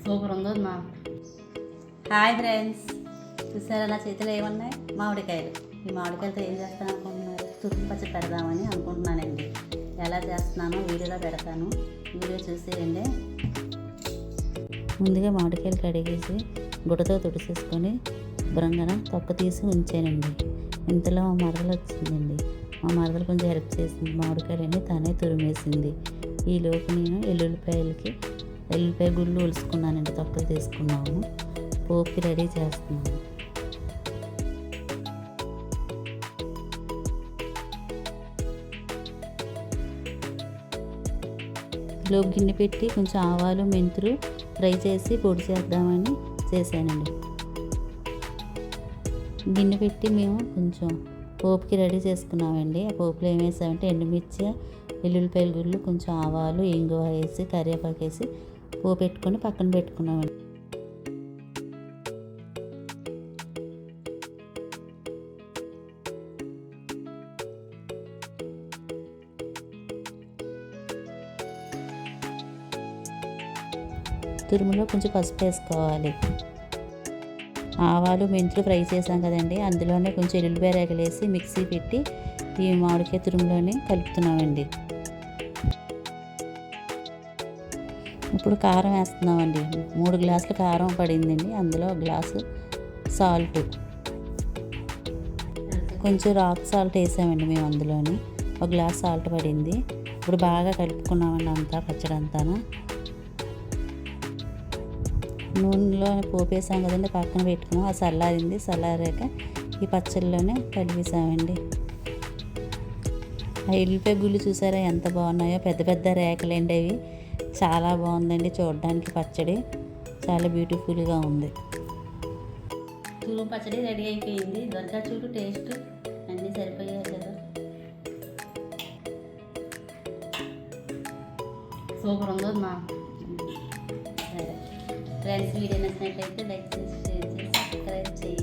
Super ఉందో మా. Hi friends, చూసారా నా చేతిలో ఏమన్నాయి? మామిడికాయలు. ఈ మామిడికాయలతో ఏం చేస్తాను అనుకుంటున్నారు? తురుము పచ్చడి పెడదామని అనుకుంటున్నానండి. ఎలా చేస్తున్నానో వీడియోలో పెడతాను, వీడియో చూసేయండి. ముందుగా మామిడికాయలు కడిగేసి గుడ్డతో తుడిసేసుకొని శుభ్రంగా తొక్క తీసి ఉంచానండి. ఇంతలో మా మరదలు వచ్చిందండి. మా మరదలు కొంచెం హెల్ప్ చేసింది. మామిడికాయలన్నీ తనే తురిమేసింది. ఈలోపు నేను ఎల్లుల్లిపాయ గుళ్ళు ఒలుసుకున్నానండి. తొక్కలు తీసుకున్నాము. పోపుకి రెడీ చేస్తున్నాను. లోపు గిన్నె పెట్టి కొంచెం ఆవాలు మెంతులు ఫ్రై చేసి పొడి చేద్దామని చేశానండి. గిన్నె పెట్టి మేము కొంచెం పోపుకి రెడీ చేసుకున్నామండి. ఆ పోపులో ఏం వేసామంటే ఎండుమిర్చి, ఎల్లుల్లిపాయల గుళ్ళు, కొంచెం ఆవాలు, ఇంగువ వేసి కరివేపాకు వేసి పోపు పెట్టుకొని పక్కన పెట్టుకున్నామండి. తురుములో కొంచెం పసుపు వేసుకోవాలి. ఆవాలు మెంతులు ఫ్రై చేసాం కదండి, అందులోనే కొంచెం ఎల్లుల్లిపాయ రేగలు వేసి మిక్సీ పెట్టి ఈ మామిడికాయ తురుములోనే కలుపుతున్నామండి. ఇప్పుడు కారం వేస్తున్నామండి. 3 గ్లాసులు కారం పడిందండి. అందులో గ్లాసు సాల్ట్, కొంచెం రాక్ సాల్ట్ వేసామండి మేము. అందులోని 1 గ్లాస్ సాల్ట్ పడింది. ఇప్పుడు బాగా కలుపుకున్నామండి అంతా, పచ్చడి అంతా. నూనెలో పోపు వేసాం కదండి, పక్కన పెట్టుకున్నాం. అది చల్లారింది. చల్లారాక ఈ పచ్చడిలోనే కలిపేసామండి. ఆ ఎల్లిపాయ గుళ్ళు చూసారా ఎంత బాగున్నాయో, పెద్ద పెద్ద రేకలండి అవి. చాలా బాగుందండి చూడడానికి. పచ్చడి చాలా బ్యూటిఫుల్గా ఉంది. తురుము పచ్చడి రెడీ అయిపోయింది. దొరకా చూడు, టేస్ట్ అన్నీ సరిపోయాయి కదా. సూపర్ ఉందో మా. ఫ్రెండ్స్, వీడియో నచ్చినట్లయితే లైక్ చేసి, షేర్ చేసి, సబ్స్క్రైబ్ చేయండి.